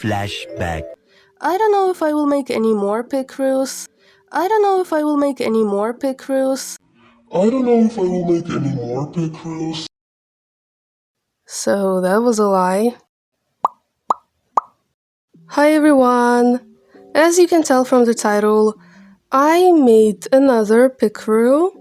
Flashback. I don't know if I will make any more PICREWs. I don't know if I will make any more PICREWs. I don't know if I will make any more PICREWs. So that was a lie. Hi everyone! As you can tell from the title, I made another PICREW,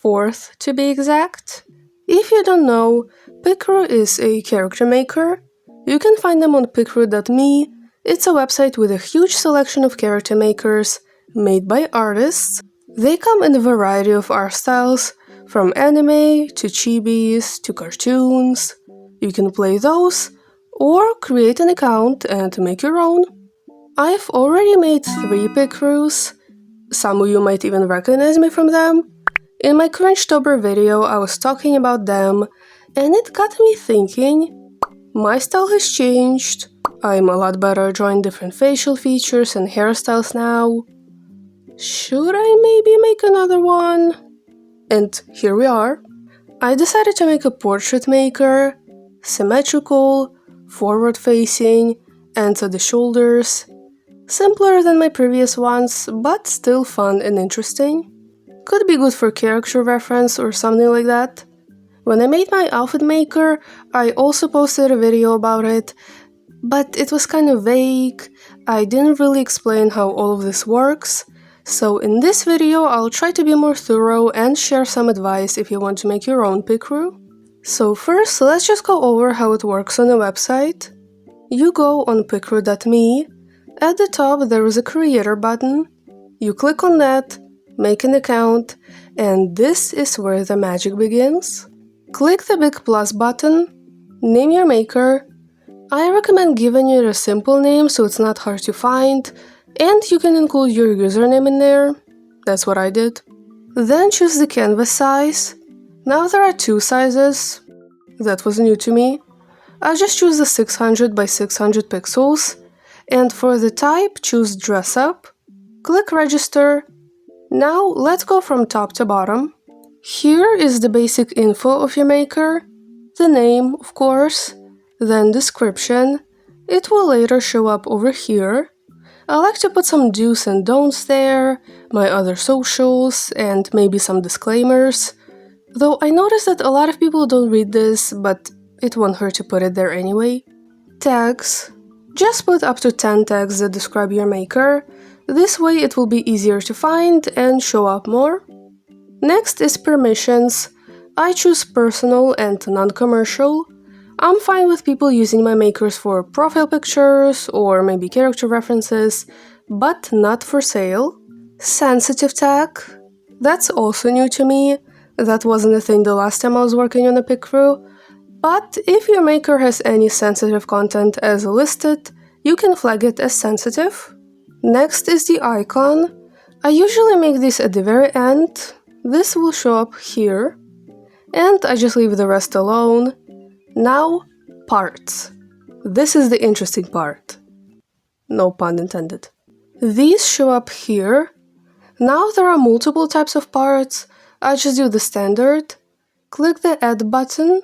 4th to be exact. If you don't know, PICREW is a character maker. You can find them on picrew.me. It's a website with a huge selection of character makers made by artists. They come in a variety of art styles, from anime to chibis to cartoons. You can play those, or create an account and make your own. I've already made 3 PICREWs. Some of you might even recognize me from them. In my Cringetober video, I was talking about them, and it got me thinking. My style has changed. I'm a lot better at drawing different facial features and hairstyles now. Should I maybe make another one? And here we are. I decided to make a portrait maker, symmetrical, forward-facing, and to the shoulders. Simpler than my previous ones, but still fun and interesting. Could be good for character reference or something like that. When I made my outfit maker, I also posted a video about it, but it was kind of vague. I didn't really explain how all of this works. So in this video, I'll try to be more thorough and share some advice if you want to make your own PICREW. So first, let's just go over how it works on the website. You go on picrew.me. At the top, there is a creator button. You click on that, make an account, and this is where the magic begins. Click the big plus button, name your maker. I recommend giving it a simple name so it's not hard to find, and you can include your username in there. That's what I did. Then choose the canvas size. Now there are 2 sizes. That was new to me. I just choose the 600 by 600 pixels, and for the type, choose dress up. Click register. Now let's go from top to bottom. Here is the basic info of your maker, the name, of course, then description. It will later show up over here. I like to put some do's and don'ts there, my other socials, and maybe some disclaimers. Though I noticed that a lot of people don't read this, but it won't hurt to put it there anyway. Tags. Just put up to 10 tags that describe your maker. This way it will be easier to find and show up more. Next is permissions. I choose personal and non-commercial. I'm fine with people using my makers for profile pictures or maybe character references, but not for sale. Sensitive tag. That's also new to me. That wasn't a thing the last time I was working on a PICREW. But if your maker has any sensitive content as listed, you can flag it as sensitive. Next is the icon. I usually make this at the very end. This will show up here. And I just leave the rest alone. Now, parts. This is the interesting part. No pun intended. These show up here. Now there are multiple types of parts. I just do the standard. Click the add button.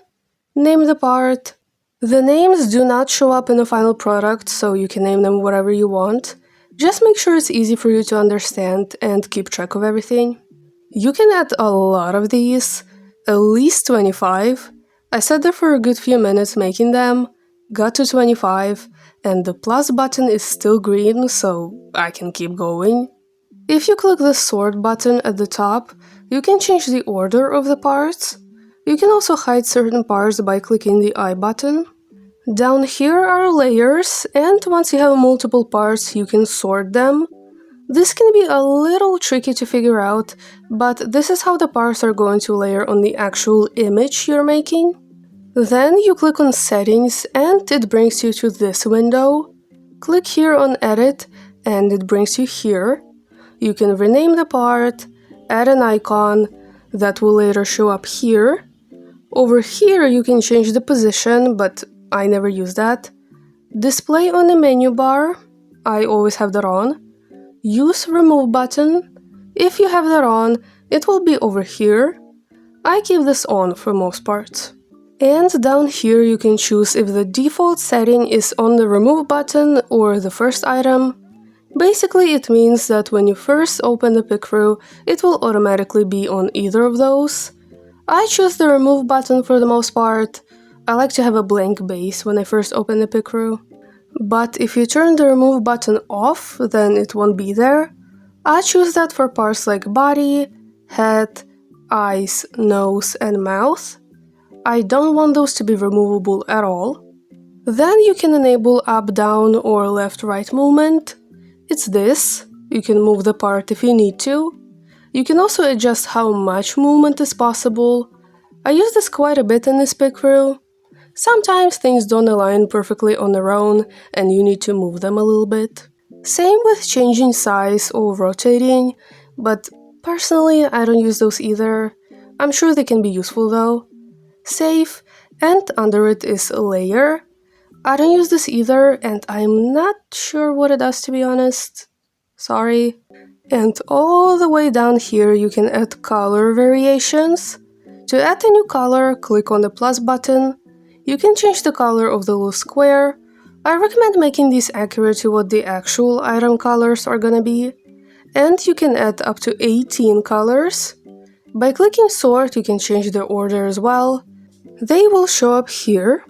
Name the part. The names do not show up in the final product, so you can name them whatever you want. Just make sure it's easy for you to understand and keep track of everything. You can add a lot of these, at least 25. I sat there for a good few minutes making them, got to 25, and the plus button is still green, so I can keep going. If you click the sort button at the top, you can change the order of the parts. You can also hide certain parts by clicking the I button. Down here are layers, and once you have multiple parts, you can sort them. This can be a little tricky to figure out, but this is how the parts are going to layer on the actual image you're making. Then you click on Settings, and it brings you to this window. Click here on Edit, and it brings you here. You can rename the part, add an icon, that will later show up here. Over here you can change the position, but I never use that. Display on the menu bar, I always have that on. Use remove button, if you have that on, it will be over here. I keep this on for most parts. And down here you can choose if the default setting is on the remove button or the first item. Basically, it means that when you first open the PICREW, it will automatically be on either of those. I choose the remove button for the most part. I like to have a blank base when I first open the PICREW. But if you turn the remove button off, then it won't be there. I choose that for parts like body, head, eyes, nose, and mouth. I don't want those to be removable at all. Then you can enable up, down, or left, right movement. It's this. You can move the part if you need to. You can also adjust how much movement is possible. I use this quite a bit in this PICREW. Sometimes things don't align perfectly on their own and you need to move them a little bit. Same with changing size or rotating, but personally I don't use those either. I'm sure they can be useful though. Save, and under it is a layer. I don't use this either and I'm not sure what it does, to be honest. Sorry. And all the way down here you can add color variations. To add a new color, click on the plus button. You can change the color of the little square. I recommend making these accurate to what the actual item colors are gonna be. And you can add up to 18 colors. By clicking sort, you can change the order as well. They will show up here.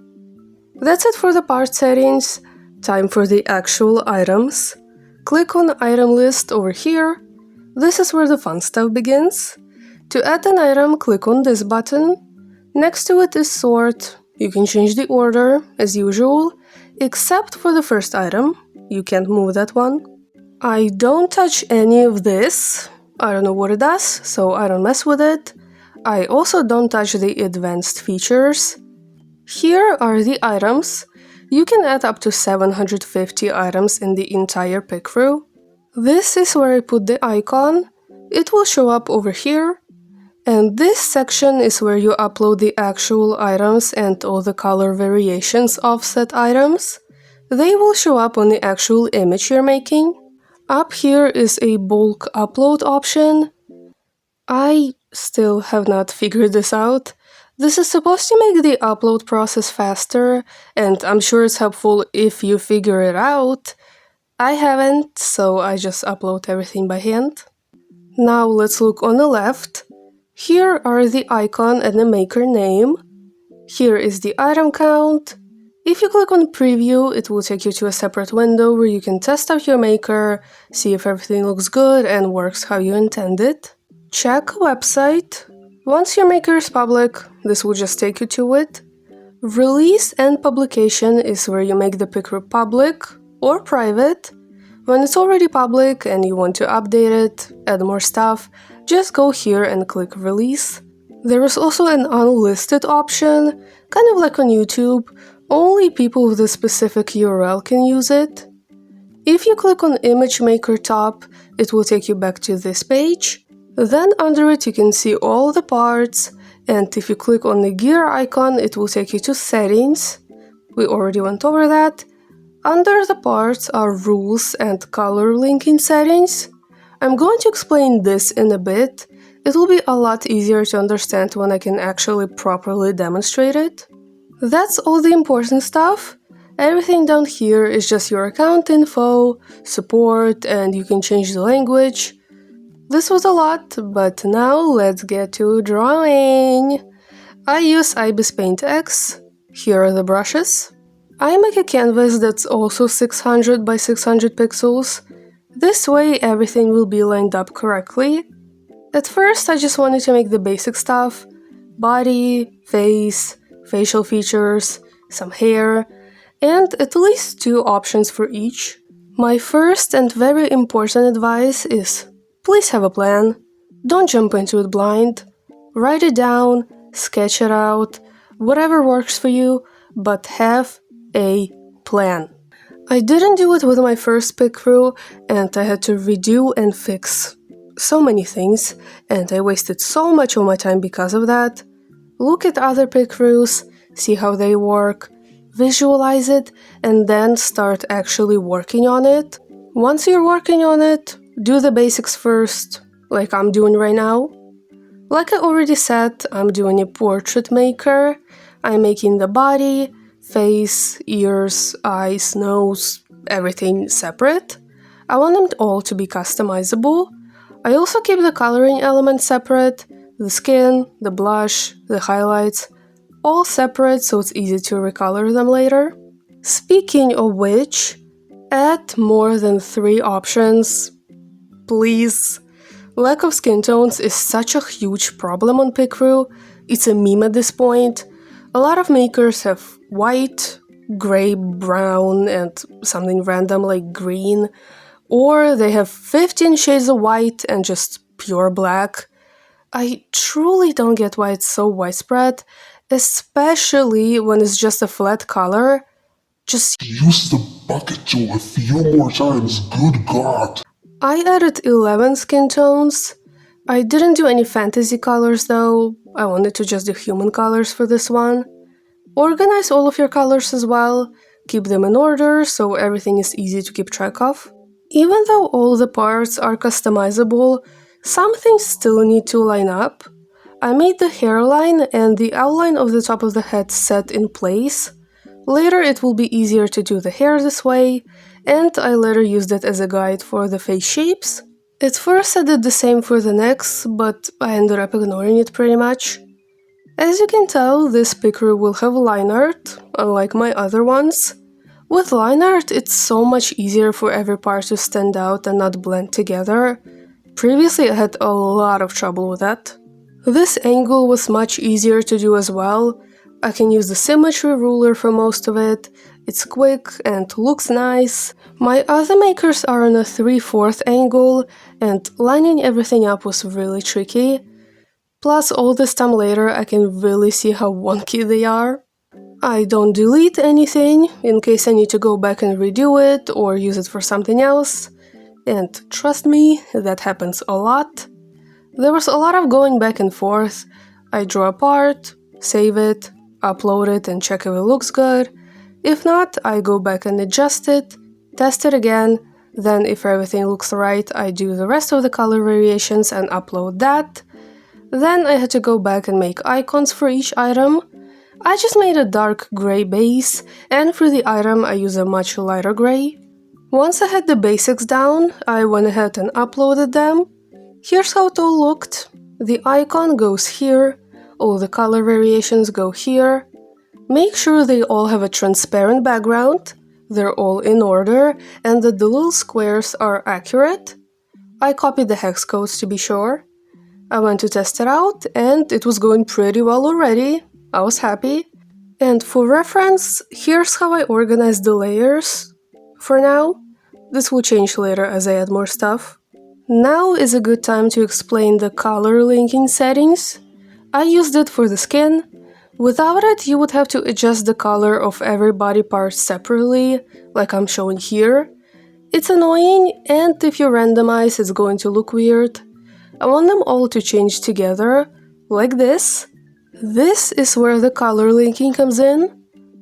That's it for the part settings. Time for the actual items. Click on item list over here. This is where the fun stuff begins. To add an item, click on this button. Next to it is sort. You can change the order, as usual, except for the first item. You can't move that one. I don't touch any of this. I don't know what it does, so I don't mess with it. I also don't touch the advanced features. Here are the items. You can add up to 750 items in the entire PICREW. This is where I put the icon. It will show up over here. And this section is where you upload the actual items and all the color variations of said items. They will show up on the actual image you're making. Up here is a bulk upload option. I still have not figured this out. This is supposed to make the upload process faster, and I'm sure it's helpful if you figure it out. I haven't, so I just upload everything by hand. Now let's look on the left. Here are the icon and the maker name. Here is the item count. If you click on preview, it will take you to a separate window where you can test out your maker, see if everything looks good and works how you intended. Check website. Once your maker is public, this will just take you to it. Release and publication is where you make the PICREW public or private. When it's already public and you want to update it, add more stuff, just go here and click release. There is also an unlisted option, kind of like on YouTube. Only people with a specific URL can use it. If you click on Image Maker top, it will take you back to this page. Then under it you can see all the parts, and if you click on the gear icon, it will take you to settings. We already went over that. Under the parts are rules and color linking settings. I'm going to explain this in a bit. It will be a lot easier to understand when I can actually properly demonstrate it. That's all the important stuff. Everything down here is just your account info, support, and you can change the language. This was a lot, but now let's get to drawing. I use Ibis Paint X. Here are the brushes. I make a canvas that's also 600 by 600 pixels. This way everything will be lined up correctly. At first I just wanted to make the basic stuff: body, face, facial features, some hair, and at least 2 options for each. My first and very important advice is please have a plan. Don't jump into it blind. Write it down, sketch it out, whatever works for you, but have a plan. I didn't do it with my first PICREW, and I had to redo and fix so many things, and I wasted so much of my time because of that. Look at other PICREWs, see how they work, visualize it, and then start actually working on it. Once you're working on it, do the basics first, like I'm doing right now. Like I already said, I'm doing a portrait maker. I'm making the body, face, ears, eyes, nose, everything separate. I want them all to be customizable. I also keep the coloring elements separate, the skin, the blush, the highlights, all separate so it's easy to recolor them later. Speaking of which, add more than 3 options, please. Lack of skin tones is such a huge problem on PICREW. It's a meme at this point. A lot of makers have white, gray, brown, and something random like green, or they have 15 shades of white and just pure black. I truly don't get why it's so widespread, especially when it's just a flat color. Just Use the bucket tool a few more times, good God. I added 11 skin tones. I didn't do any fantasy colors though, I wanted to just do human colors for this one. Organize all of your colors as well, keep them in order so everything is easy to keep track of. Even though all the parts are customizable, some things still need to line up. I made the hairline and the outline of the top of the head set in place. Later it will be easier to do the hair this way, and I later used it as a guide for the face shapes. At first I did the same for the necks, but I ended up ignoring it pretty much. As you can tell, this PICREW will have line art, unlike my other ones. With line art, it's so much easier for every part to stand out and not blend together. Previously I had a lot of trouble with that. This angle was much easier to do as well. I can use the symmetry ruler for most of it. It's quick and looks nice. My other makers are on a 3/4 angle, and lining everything up was really tricky. Plus, all this time later, I can really see how wonky they are. I don't delete anything, in case I need to go back and redo it or use it for something else. And trust me, that happens a lot. There was a lot of going back and forth. I draw a part, save it, upload it and check if it looks good. If not, I go back and adjust it, test it again, then if everything looks right, I do the rest of the color variations and upload that. Then I had to go back and make icons for each item. I just made a dark gray base, and for the item I use a much lighter gray. Once I had the basics down, I went ahead and uploaded them. Here's how it all looked. The icon goes here, all the color variations go here. Make sure they all have a transparent background, they're all in order, and that the little squares are accurate. I copied the hex codes to be sure. I went to test it out, and it was going pretty well already. I was happy. And for reference, here's how I organized the layers. For now, this will change later as I add more stuff. Now is a good time to explain the color linking settings. I used it for the skin. Without it, you would have to adjust the color of every body part separately, like I'm showing here. It's annoying, and if you randomize, it's going to look weird. I want them all to change together, like this. This is where the color linking comes in.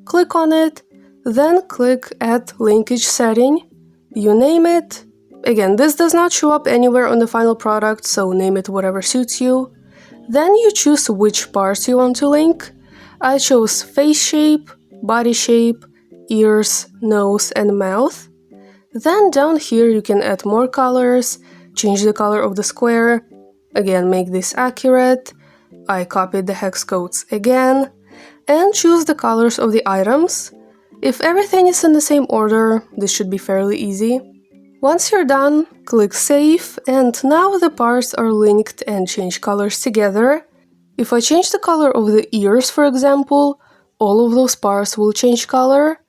Click on it, then click Add Linkage Setting. You name it. Again, this does not show up anywhere on the final product, so name it whatever suits you. Then you choose which parts you want to link. I chose face shape, body shape, ears, nose, and mouth. Then down here you can add more colors, change the color of the square. Again, make this accurate. I copied the hex codes again, and choose the colors of the items. If everything is in the same order, this should be fairly easy. Once you're done, click Save, and now the parts are linked and change colors together. If I change the color of the ears, for example, all of those parts will change color.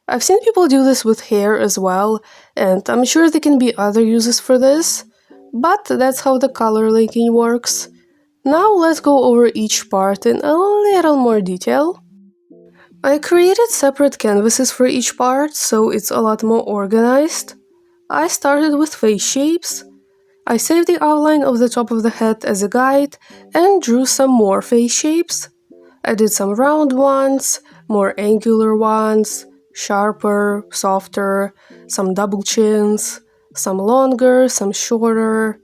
I've seen people do this with hair as well, and I'm sure there can be other uses for this, but that's how the color linking works. Now let's go over each part in a little more detail. I created separate canvases for each part, so it's a lot more organized. I started with face shapes. I saved the outline of the top of the head as a guide and drew some more face shapes. I did some round ones, more angular ones, sharper, softer, some double chins, some longer, some shorter.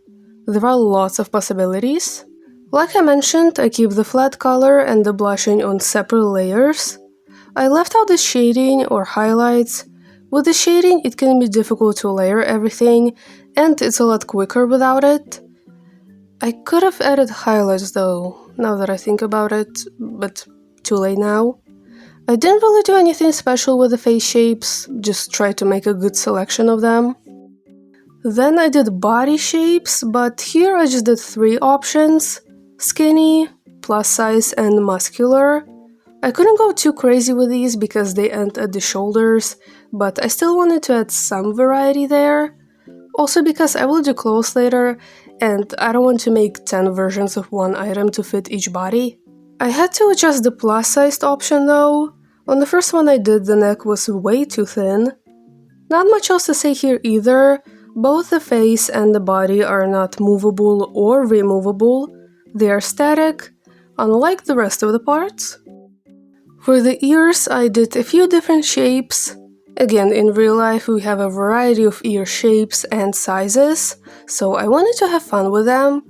There are lots of possibilities. Like I mentioned, I keep the flat color and the blushing on separate layers. I left out the shading or highlights. With the shading, it can be difficult to layer everything, and it's a lot quicker without it. I could have added highlights though, now that I think about it, but too late now. I didn't really do anything special with the face shapes, just tried to make a good selection of them. Then I did body shapes, but here I just did 3 options: skinny, plus size, and muscular. I couldn't go too crazy with these because they end at the shoulders, but I still wanted to add some variety there. Also because I will do clothes later, and I don't want to make 10 versions of one item to fit each body. I had to adjust the plus sized option though. On the first one I did, the neck was way too thin. Not much else to say here either. Both the face and the body are not movable or removable. They are static, unlike the rest of the parts. For the ears, I did a few different shapes. Again, in real life we have a variety of ear shapes and sizes, so I wanted to have fun with them.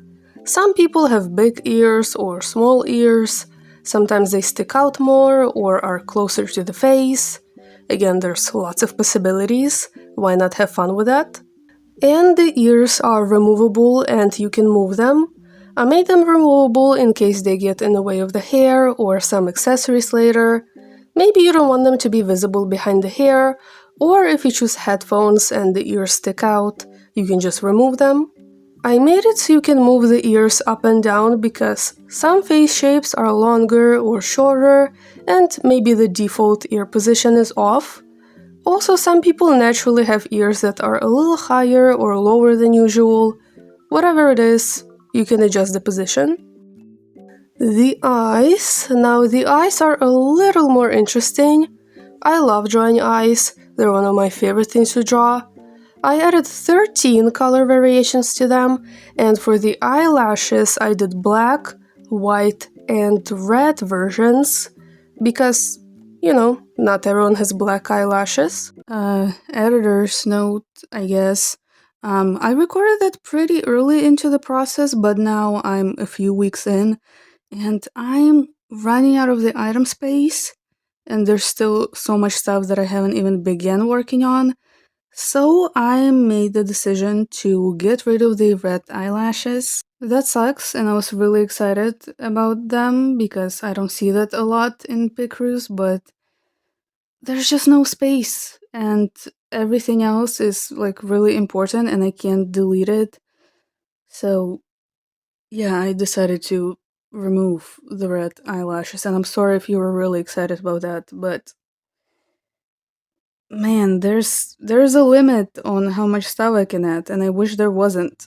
Some people have big ears or small ears. Sometimes they stick out more or are closer to the face. Again, there's lots of possibilities. Why not have fun with that? And the ears are removable and you can move them. I made them removable in case they get in the way of the hair or some accessories later. Maybe you don't want them to be visible behind the hair, or if you choose headphones and the ears stick out, you can just remove them. I made it so you can move the ears up and down because some face shapes are longer or shorter, and maybe the default ear position is off. Also, some people naturally have ears that are a little higher or lower than usual. Whatever it is, you can adjust the position. The eyes. Now, the eyes are a little more interesting. I love drawing eyes, they're one of my favorite things to draw. I added 13 color variations to them, and for the eyelashes, I did black, white, and red versions because, not everyone has black eyelashes. Editor's note, I guess. I recorded that pretty early into the process, but now I'm a few weeks in, and I'm running out of the item space, and there's still so much stuff that I haven't even begun working on. So I made the decision to get rid of the red eyelashes. That sucks, and I was really excited about them because I don't see that a lot in PICREWs, but there's just no space, and everything else is like really important and I can't delete it. So yeah, I decided to remove the red eyelashes, and I'm sorry if you were really excited about that, but man, there's a limit on how much stuff I can add, and I wish there wasn't.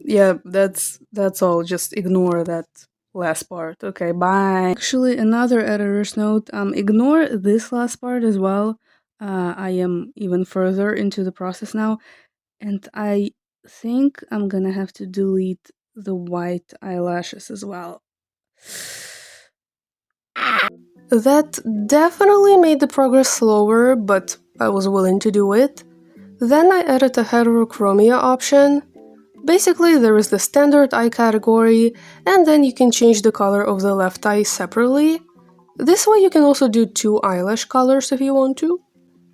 Yeah, that's all. Just ignore that last part. Okay, bye. Actually, another editor's note. Ignore this last part as well. I am even further into the process now, and I think I'm gonna have to delete the white eyelashes as well. That definitely made the progress slower, but I was willing to do it. Then I added a heterochromia option. Basically, there is the standard eye category, and then you can change the color of the left eye separately. This way you can also do 2 eyelash colors if you want to.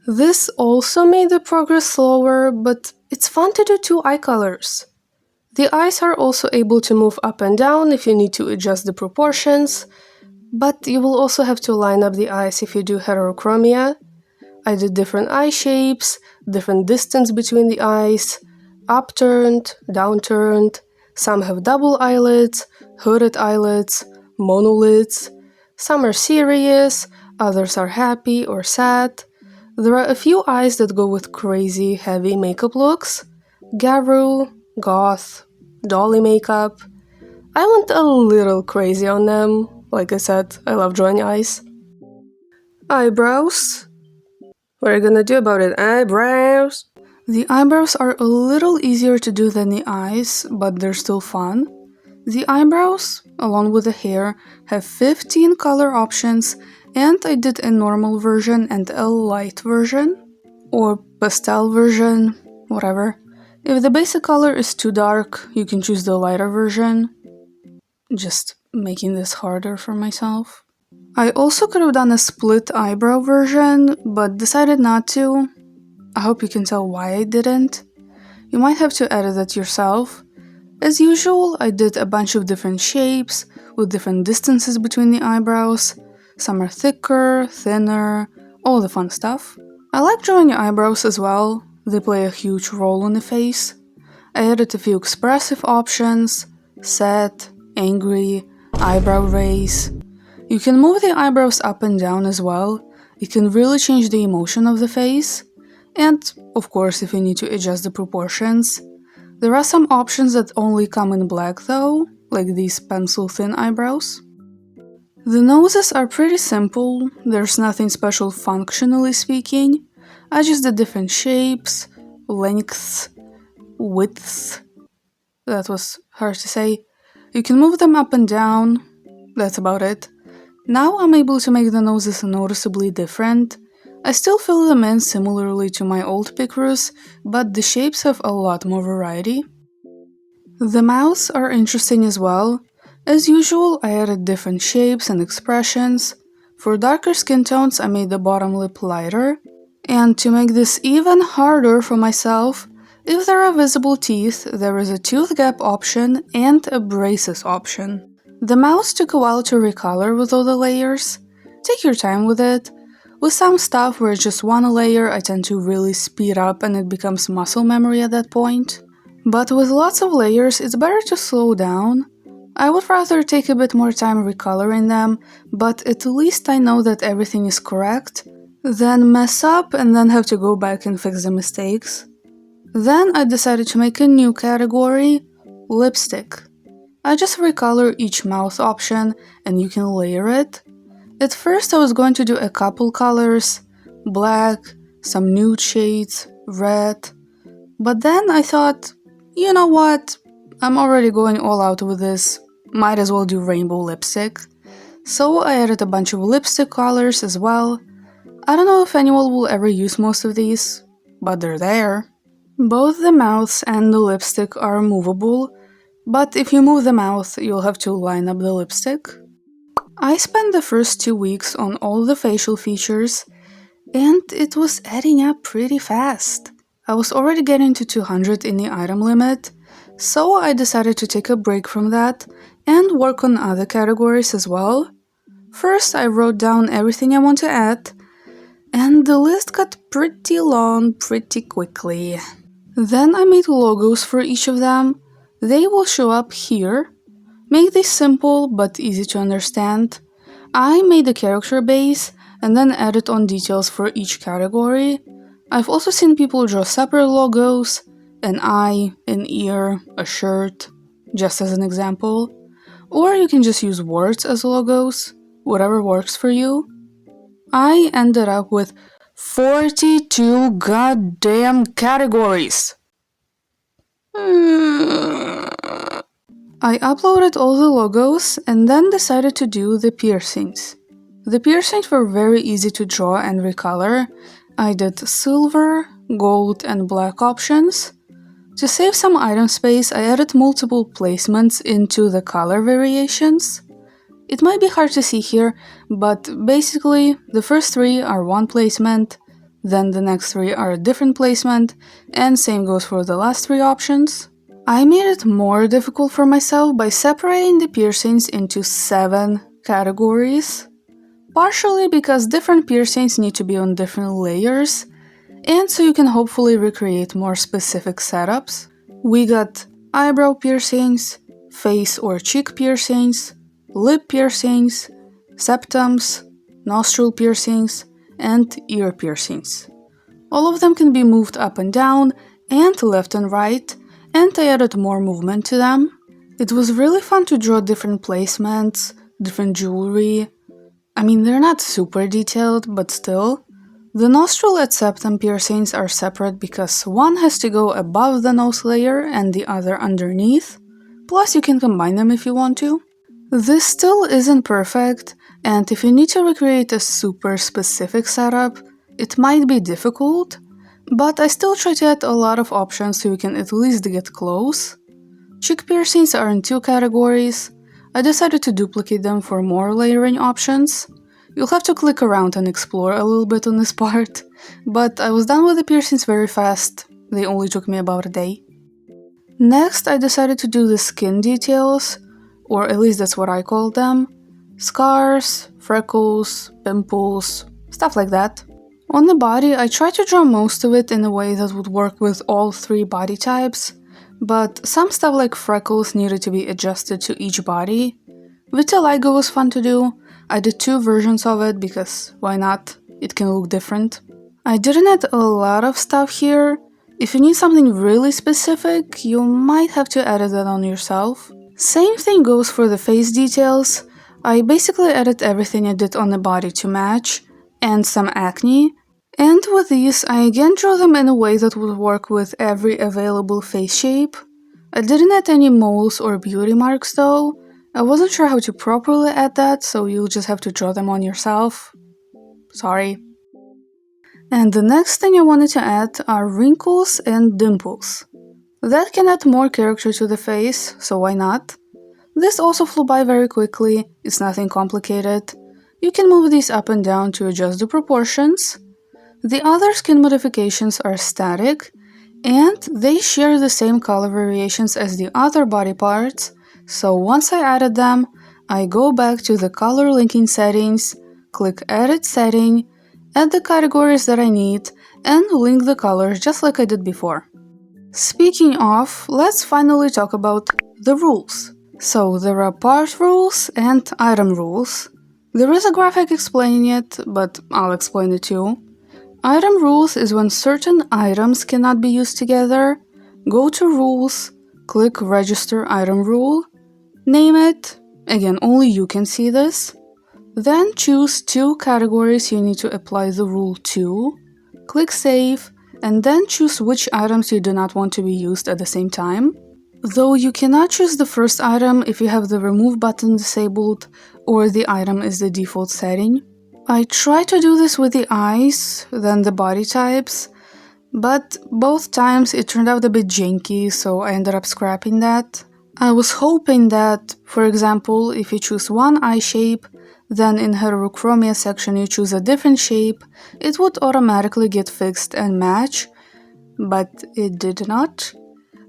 This also made the progress slower, but it's fun to do 2 eye colors. The eyes are also able to move up and down if you need to adjust the proportions, but you will also have to line up the eyes if you do heterochromia. I did different eye shapes, different distance between the eyes, upturned, downturned. Some have double eyelids, hooded eyelids, monolids. Some are serious, others are happy or sad. There are a few eyes that go with crazy, heavy makeup looks. Garu, goth, dolly makeup. I went a little crazy on them. Like I said, I love drawing eyes. Eyebrows. What are you gonna do about it? Eyebrows? The eyebrows are a little easier to do than the eyes, but they're still fun. The eyebrows, along with the hair, have 15 color options, and I did a normal version and a light version, or pastel version, whatever. If the basic color is too dark, you can choose the lighter version. Just making this harder for myself. I also could have done a split eyebrow version, but decided not to. I hope you can tell why I didn't. You might have to edit it yourself. As usual, I did a bunch of different shapes, with different distances between the eyebrows. Some are thicker, thinner, all the fun stuff. I like drawing eyebrows as well, they play a huge role in the face. I added a few expressive options: sad, angry, eyebrow raise. You can move the eyebrows up and down as well. It can really change the emotion of the face. And, of course, if you need to adjust the proportions. There are some options that only come in black though, like these pencil-thin eyebrows. The noses are pretty simple, there's nothing special functionally speaking. I just did different shapes, lengths, widths. That was hard to say. You can move them up and down. That's about it. Now I'm able to make the noses noticeably different. I still fill them in similarly to my old picrews, but the shapes have a lot more variety. The mouths are interesting as well. As usual, I added different shapes and expressions. For darker skin tones, I made the bottom lip lighter. And to make this even harder for myself, if there are visible teeth, there is a tooth gap option and a braces option. The mouths took a while to recolor with all the layers. Take your time with it. With some stuff where it's just one layer, I tend to really speed up and it becomes muscle memory at that point. But with lots of layers, it's better to slow down. I would rather take a bit more time recoloring them, but at least I know that everything is correct, than mess up and then have to go back and fix the mistakes. Then I decided to make a new category, lipstick. I just recolor each mouth option and you can layer it. At first I was going to do a couple colors, black, some nude shades, red, but then I thought, you know what, I'm already going all out with this, might as well do rainbow lipstick. So I added a bunch of lipstick colors as well. I don't know if anyone will ever use most of these, but they're there. Both the mouths and the lipstick are movable, but if you move the mouth, you'll have to line up the lipstick. I spent the first 2 weeks on all the facial features, and it was adding up pretty fast. I was already getting to 200 in the item limit, so I decided to take a break from that and work on other categories as well. First, I wrote down everything I want to add, and the list got pretty long pretty quickly. Then I made logos for each of them. They will show up here. Make this simple but easy to understand. I made a character base and then added on details for each category. I've also seen people draw separate logos, an eye, an ear, a shirt, just as an example. Or you can just use words as logos, whatever works for you. I ended up with 42 goddamn categories! I uploaded all the logos and then decided to do the piercings. The piercings were very easy to draw and recolor. I did silver, gold, and black options. To save some item space, I added multiple placements into the color variations. It might be hard to see here, but basically the first 3 are one placement, then the next 3 are a different placement, and same goes for the last 3 options. I made it more difficult for myself by separating the piercings into 7 categories. Partially because different piercings need to be on different layers, and so you can hopefully recreate more specific setups. We got eyebrow piercings, face or cheek piercings, lip piercings, septums, nostril piercings, and ear piercings. All of them can be moved up and down, and left and right, and I added more movement to them. It was really fun to draw different placements, different jewelry. I mean, they're not super detailed, but still. The nostril and septum piercings are separate because one has to go above the nose layer and the other underneath. Plus, you can combine them if you want to. This still isn't perfect, and if you need to recreate a super specific setup, it might be difficult, But I still try to add a lot of options so you can at least get close. Cheek piercings are in two categories. I decided to duplicate them for more layering options. You'll have to click around and explore a little bit on this part, but I was done with the piercings very fast. They only took me about a day. Next, I decided to do the skin details, or at least that's what I call them. Scars, freckles, pimples, stuff like that. On the body, I tried to draw most of it in a way that would work with all three body types, but some stuff like freckles needed to be adjusted to each body. Vitiligo was fun to do. I did two versions of it because why not? It can look different. I didn't add a lot of stuff here. If you need something really specific, you might have to edit that on yourself. Same thing goes for the face details. I basically edit everything I did on the body to match, and some acne. And with these, I again drew them in a way that would work with every available face shape. I didn't add any moles or beauty marks though. I wasn't sure how to properly add that, so you'll just have to draw them on yourself. Sorry. And the next thing I wanted to add are wrinkles and dimples. That can add more character to the face, so why not? This also flew by very quickly, it's nothing complicated. You can move these up and down to adjust the proportions. The other skin modifications are static, and they share the same color variations as the other body parts, so once I added them, I go back to the color linking settings, click Edit Setting, add the categories that I need, and link the colors just like I did before. Speaking of, let's finally talk about the rules. So there are part rules and item rules. There is a graphic explaining it, but I'll explain it too. Item rules is when certain items cannot be used together. Go to Rules, click Register Item Rule, name it, again only you can see this. Then choose two categories you need to apply the rule to, click Save, and then choose which items you do not want to be used at the same time. Though you cannot choose the first item if you have the Remove button disabled or the item is the default setting. I tried to do this with the eyes, then the body types, but both times it turned out a bit janky, so I ended up scrapping that. I was hoping that, for example, if you choose one eye shape, then in heterochromia section you choose a different shape, it would automatically get fixed and match, but it did not.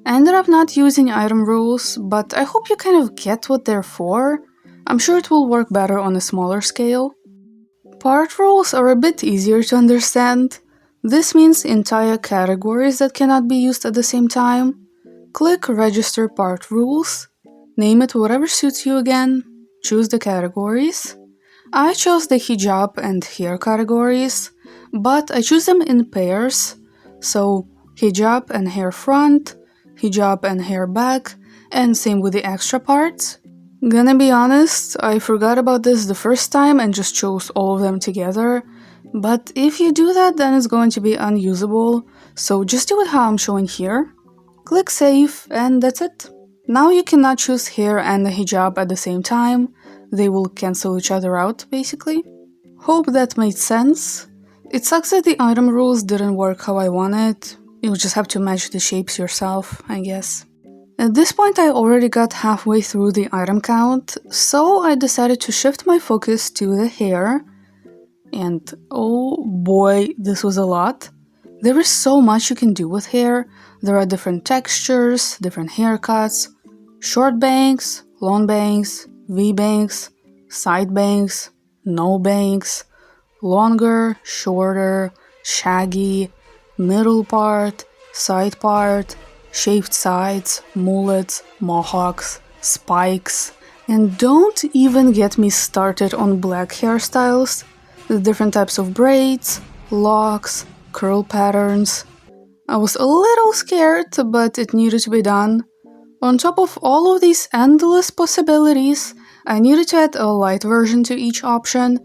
I ended up not using item rules, but I hope you kind of get what they're for. I'm sure it will work better on a smaller scale. Part rules are a bit easier to understand. This means entire categories that cannot be used at the same time. Click Register Part Rules, name it whatever suits you again, choose the categories. I chose the hijab and hair categories, but I choose them in pairs, so hijab and hair front, hijab and hair back, and same with the extra parts. Gonna be honest, I forgot about this the first time and just chose all of them together, but if you do that then it's going to be unusable, so just do it how I'm showing here. Click Save and that's it. Now you cannot choose hair and the hijab at the same time, they will cancel each other out basically. Hope that made sense. It sucks that the item rules didn't work how I wanted, you'll just have to match the shapes yourself, I guess. At this point I already got halfway through the item count, so I decided to shift my focus to the hair. And oh boy, this was a lot. There is so much you can do with hair. There are different textures, different haircuts, short bangs, long bangs, V-bangs, side bangs, no bangs, longer, shorter, shaggy, middle part, side part, shaved sides, mullets, mohawks, spikes, and don't even get me started on black hairstyles, the different types of braids, locks, curl patterns. I was a little scared, but it needed to be done. On top of all of these endless possibilities, I needed to add a light version to each option,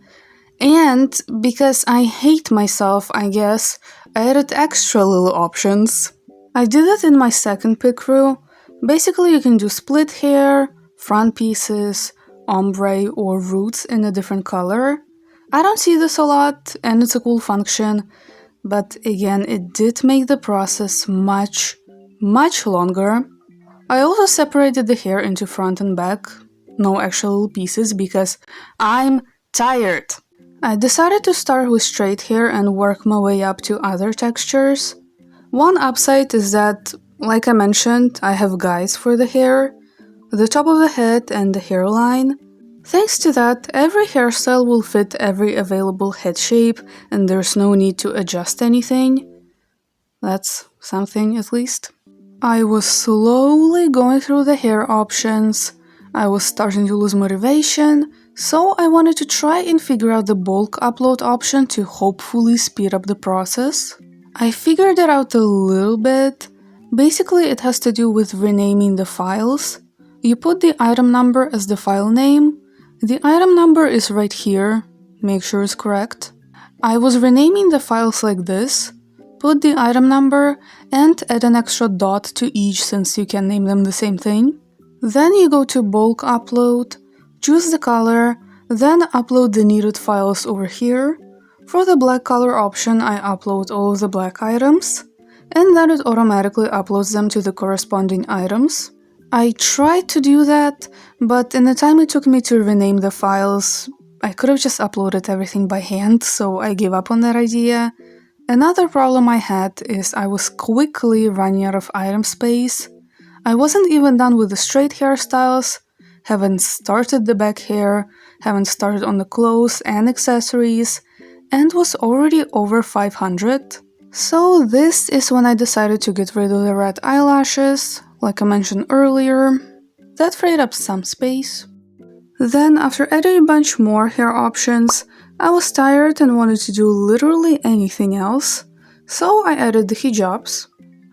and because I hate myself, I guess, I added extra little options. I did it in my second PICREW. Basically you can do split hair, front pieces, ombre or roots in a different color. I don't see this a lot and it's a cool function. but again, it did make the process much, much longer. I also separated the hair into front and back, no actual pieces, because I'm tired. I decided to start with straight hair and work my way up to other textures. One upside is that, like I mentioned, I have guides for the hair, the top of the head, and the hairline. Thanks to that, every hairstyle will fit every available head shape, and there's no need to adjust anything. That's something, at least. I was slowly going through the hair options. I was starting to lose motivation, so I wanted to try and figure out the bulk upload option to hopefully speed up the process. I figured it out a little bit. Basically, it has to do with renaming the files. You put the item number as the file name. The item number is right here. Make sure it's correct. I was renaming the files like this. Put the item number and add an extra dot to each since you can name them the same thing. Then you go to bulk upload, choose the color, then upload the needed files over here. For the black color option, I upload all of the black items, and then it automatically uploads them to the corresponding items. I tried to do that, but in the time it took me to rename the files, I could have just uploaded everything by hand, so I gave up on that idea. Another problem I had is I was quickly running out of item space. I wasn't even done with the straight hairstyles, haven't started the back hair, haven't started on the clothes and accessories, and was already over 500. So this is when I decided to get rid of the red eyelashes, like I mentioned earlier. That freed up some space. Then, after adding a bunch more hair options, I was tired and wanted to do literally anything else, so I added the hijabs.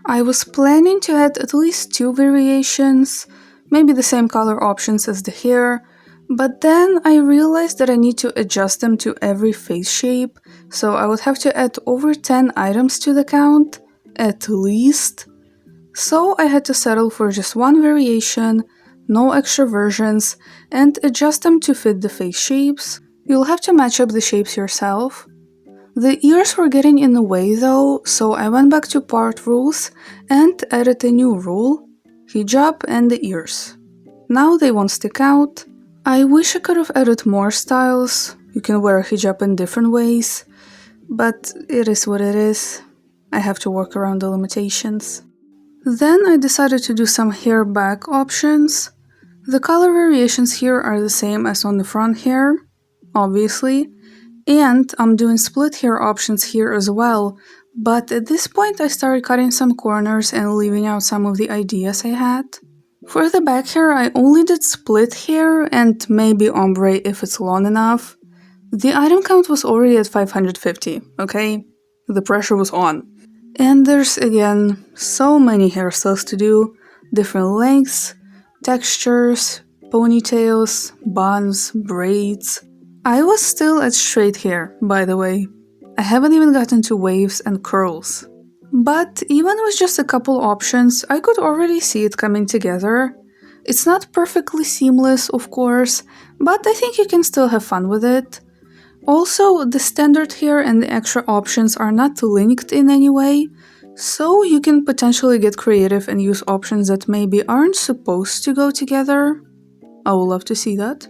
I was planning to add at least 2 variations, maybe the same color options as the hair, but then I realized that I need to adjust them to every face shape, so I would have to add over 10 items to the count, at least. So I had to settle for just one variation, no extra versions, and adjust them to fit the face shapes. You'll have to match up the shapes yourself. The ears were getting in the way though, so I went back to part rules and added a new rule, hijab and the ears. Now they won't stick out. I wish I could have added more styles. You can wear a hijab in different ways, but it is what it is. I have to work around the limitations. Then I decided to do some hair back options. The color variations here are the same as on the front hair, obviously, and I'm doing split hair options here as well, but at this point I started cutting some corners and leaving out some of the ideas I had. For the back hair I only did split hair and maybe ombre if it's long enough. The item count was already at 550, okay? The pressure was on. And there's again so many hairstyles to do, different lengths, textures, ponytails, buns, braids. I was still at straight hair, by the way. I haven't even gotten to waves and curls. But even with just a couple options, I could already see it coming together. It's not perfectly seamless, of course, but I think you can still have fun with it. Also, the standard hair and the extra options are not linked in any way, so you can potentially get creative and use options that maybe aren't supposed to go together. I would love to see that.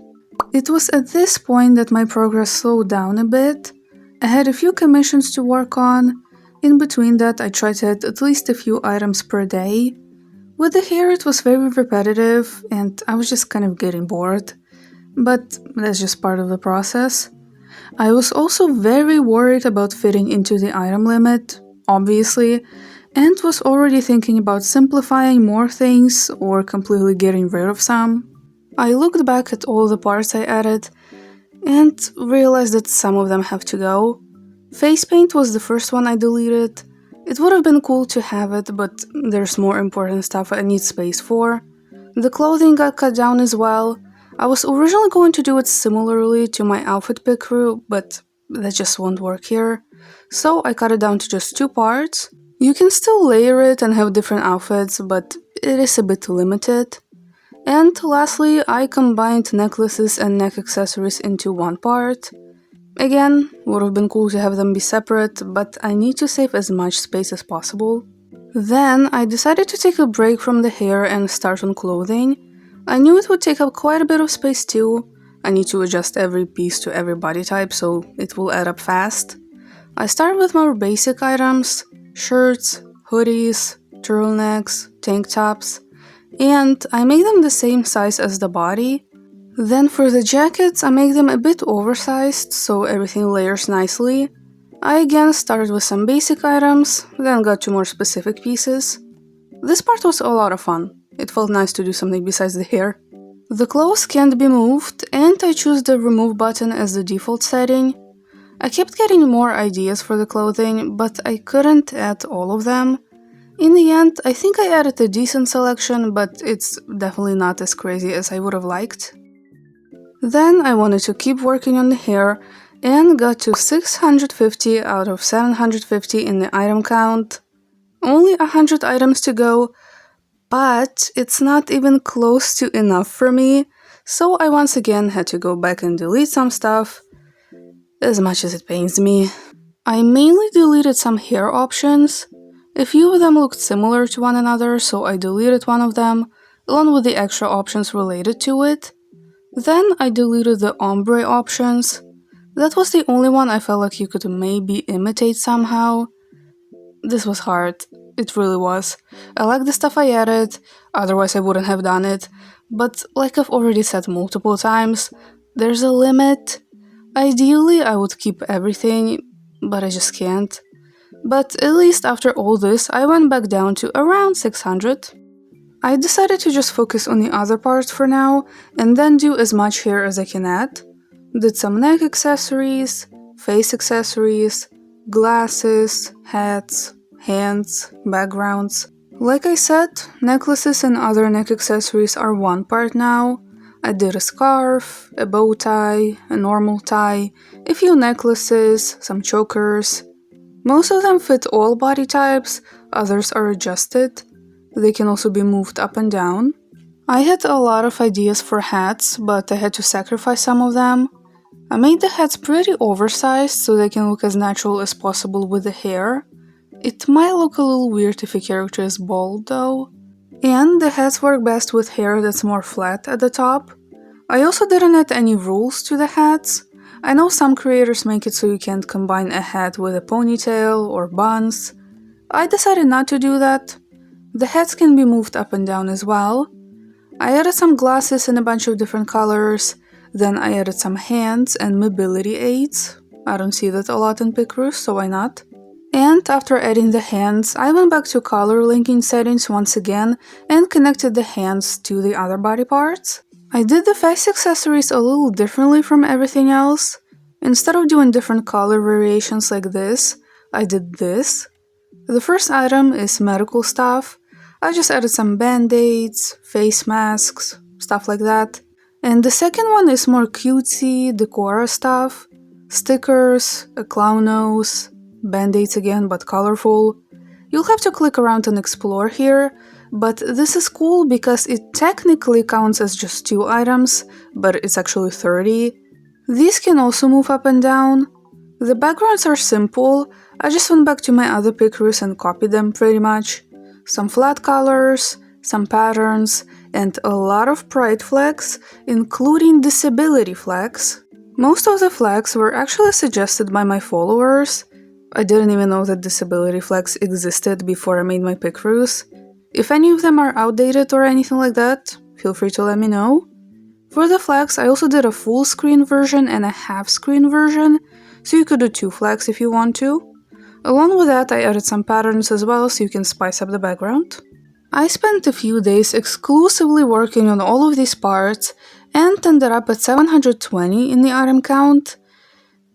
It was at this point that my progress slowed down a bit. I had a few commissions to work on. In between that, I tried to add at least a few items per day. With the hair, it was very repetitive, and I was just kind of getting bored. But that's just part of the process. I was also very worried about fitting into the item limit, obviously, and was already thinking about simplifying more things or completely getting rid of some. I looked back at all the parts I added and realized that some of them have to go. Face paint was the first one I deleted. It would have been cool to have it, but there's more important stuff I need space for. The clothing got cut down as well. I was originally going to do it similarly to my outfit PICREW, but that just won't work here. So I cut it down to just 2 parts. You can still layer it and have different outfits, but it is a bit limited. And lastly, I combined necklaces and neck accessories into one part. Again, would have been cool to have them be separate, but I need to save as much space as possible. Then I decided to take a break from the hair and start on clothing. I knew it would take up quite a bit of space too. I need to adjust every piece to every body type, so it will add up fast. I started with more basic items: shirts, hoodies, turtlenecks, tank tops, and I make them the same size as the body. Then for the jackets, I make them a bit oversized so everything layers nicely. I again started with some basic items, then got to more specific pieces. This part was a lot of fun. It felt nice to do something besides the hair. The clothes can't be moved, and I choose the remove button as the default setting. I kept getting more ideas for the clothing, but I couldn't add all of them. In the end, I think I added a decent selection, but it's definitely not as crazy as I would have liked. Then I wanted to keep working on the hair and got to 650 out of 750 in the item count. Only 100 items to go, but it's not even close to enough for me, so I once again had to go back and delete some stuff, as much as it pains me. I mainly deleted some hair options. A few of them looked similar to one another, so I deleted one of them, along with the extra options related to it. Then I deleted the ombre options. That was the only one I felt like you could maybe imitate somehow. This was hard. It really was. I like the stuff I added, otherwise I wouldn't have done it. But like I've already said multiple times, there's a limit. Ideally, I would keep everything, but I just can't. But at least after all this, I went back down to around 600. I decided to just focus on the other parts for now, and then do as much hair as I can add. Did some neck accessories, face accessories, glasses, hats, hands, backgrounds. Like I said, necklaces and other neck accessories are one part now. I did a scarf, a bow tie, a normal tie, a few necklaces, some chokers. Most of them fit all body types, others are adjusted. They can also be moved up and down. I had a lot of ideas for hats, but I had to sacrifice some of them. I made the hats pretty oversized so they can look as natural as possible with the hair. It might look a little weird if a character is bald though. And the hats work best with hair that's more flat at the top. I also didn't add any rules to the hats. I know some creators make it so you can't combine a hat with a ponytail or buns. I decided not to do that. The hats can be moved up and down as well. I added some glasses in a bunch of different colors, then I added some hands and mobility aids. I don't see that a lot in PICREW, so why not? And after adding the hands, I went back to color linking settings once again and connected the hands to the other body parts. I did the face accessories a little differently from everything else. Instead of doing different color variations like this, I did this. The first item is medical stuff. I just added some band-aids, face masks, stuff like that. And the second one is more cutesy, decor stuff. Stickers, a clown nose, band-aids again but colorful. You'll have to click around and explore here, but this is cool because it technically counts as just 2 items, but it's actually 30. These can also move up and down. The backgrounds are simple. I just went back to my other PICREWs and copied them pretty much. Some flat colors, some patterns, and a lot of pride flags, including disability flags. Most of the flags were actually suggested by my followers. I didn't even know that disability flags existed before I made my PICREWs. If any of them are outdated or anything like that, feel free to let me know. For the flags, I also did a full screen version and a half screen version, so you could do 2 flags if you want to. Along with that, I added some patterns as well so you can spice up the background. I spent a few days exclusively working on all of these parts and ended up at 720 in the item count.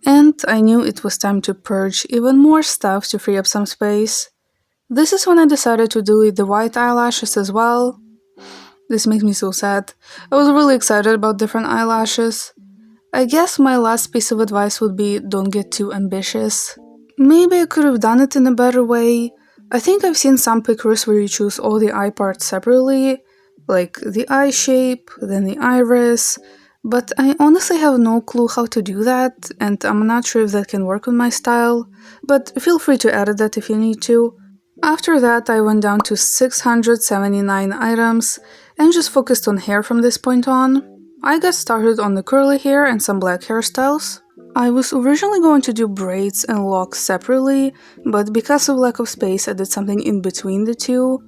And I knew it was time to purge even more stuff to free up some space. This is when I decided to delete the white eyelashes as well. This makes me so sad. I was really excited about different eyelashes. I guess my last piece of advice would be don't get too ambitious. Maybe I could have done it in a better way. I think I've seen some PICREWs where you choose all the eye parts separately, like the eye shape, then the iris, But I honestly have no clue how to do that, and I'm not sure if that can work with my style, but feel free to edit that if you need to. After that, I went down to 679 items and just focused on hair from this point on. I got started on the curly hair and some black hairstyles. I was originally going to do braids and locks separately, but because of lack of space, I did something in between the two.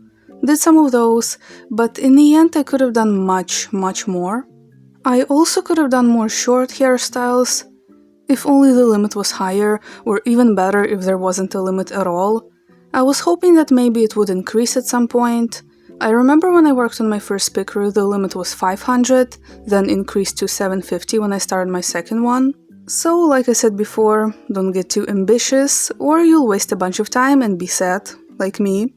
Did some of those, but in the end, I could have done much more. I also could have done more short hairstyles, if only the limit was higher, or even better if there wasn't a limit at all. I was hoping that maybe it would increase at some point. I remember when I worked on my first pickeroo, the limit was 500, then increased to 750 when I started my second one. So, like I said before, don't get too ambitious, or you'll waste a bunch of time and be sad, like me.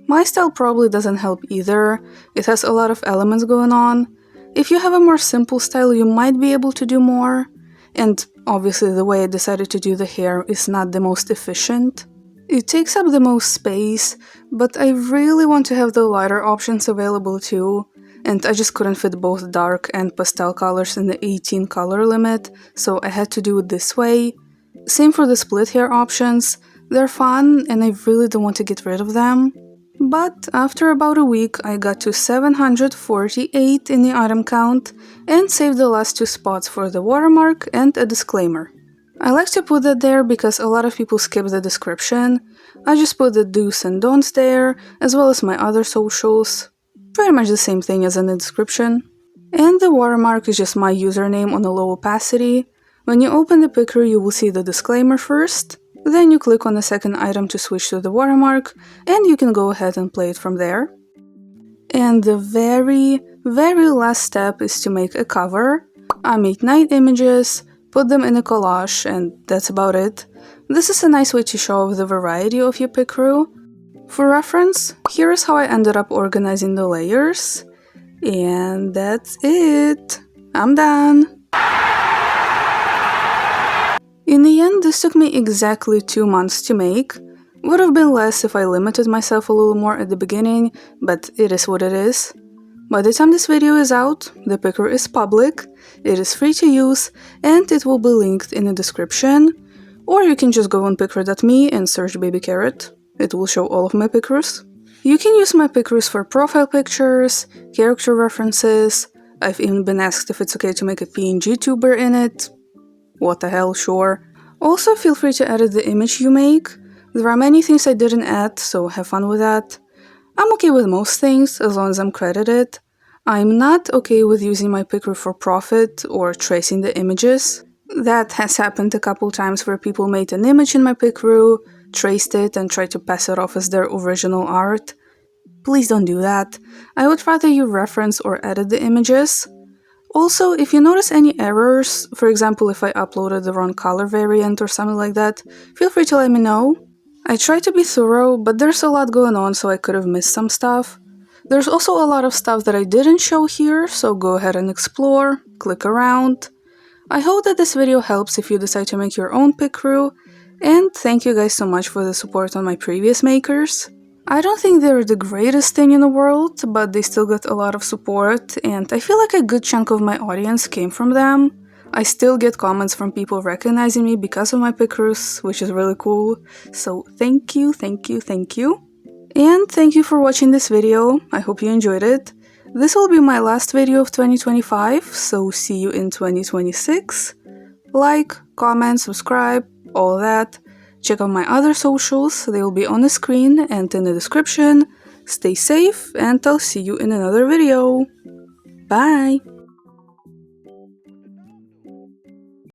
My style probably doesn't help either, it has a lot of elements going on. If you have a more simple style, you might be able to do more. And obviously the way I decided to do the hair is not the most efficient. It takes up the most space, but I really want to have the lighter options available too, and I just couldn't fit both dark and pastel colors in the 18 color limit, so I had to do it this way. Same for the split hair options, they're fun and I really don't want to get rid of them. But after about a week, I got to 748 in the item count and saved the last two spots for the watermark and a disclaimer. I like to put that there because a lot of people skip the description. I just put the do's and don'ts there, as well as my other socials. Pretty much the same thing as in the description. And the watermark is just my username on a low opacity. When you open the picture, you will see the disclaimer first. Then you click on the second item to switch to the watermark, and you can go ahead and play it from there. And the very last step is to make a cover. I made 9 images, put them in a collage, and that's about it. This is a nice way to show off the variety of your pickeroo. For reference, here is how I ended up organizing the layers. And that's it. I'm done. In the end, this took me exactly 2 months to make. Would have been less if I limited myself a little more at the beginning, but it is what it is. By the time this video is out, the pickeroo is public, it is free to use, and it will be linked in the description. Or you can just go on pickeroo.me and search baby carrot. It will show all of my pickeroos. You can use my pickeroos for profile pictures, character references. I've even been asked if it's okay to make a PNG tuber in it. What the hell, sure. Also, feel free to edit the image you make. There are many things I didn't add, so have fun with that. I'm okay with most things, as long as I'm credited. I'm not okay with using my pickeroo for profit or tracing the images. That has happened a couple times where people made an image in my pickeroo, traced it, and tried to pass it off as their original art. Please don't do that. I would rather you reference or edit the images. Also, if you notice any errors, for example if I uploaded the wrong color variant or something like that, feel free to let me know. I try to be thorough, but there's a lot going on so I could have missed some stuff. There's also a lot of stuff that I didn't show here, so go ahead and explore, click around. I hope that this video helps if you decide to make your own pickeroo, and thank you guys so much for the support on my previous makers. I don't think they're the greatest thing in the world, but they still got a lot of support, and I feel like a good chunk of my audience came from them. I still get comments from people recognizing me because of my pickeroos, which is really cool, so thank you. And thank you for watching this video, I hope you enjoyed it. This will be my last video of 2025, so see you in 2026. Like, comment, subscribe, all that. Check out my other socials, they will be on the screen and in the description. Stay safe, and I'll see you in another video. Bye!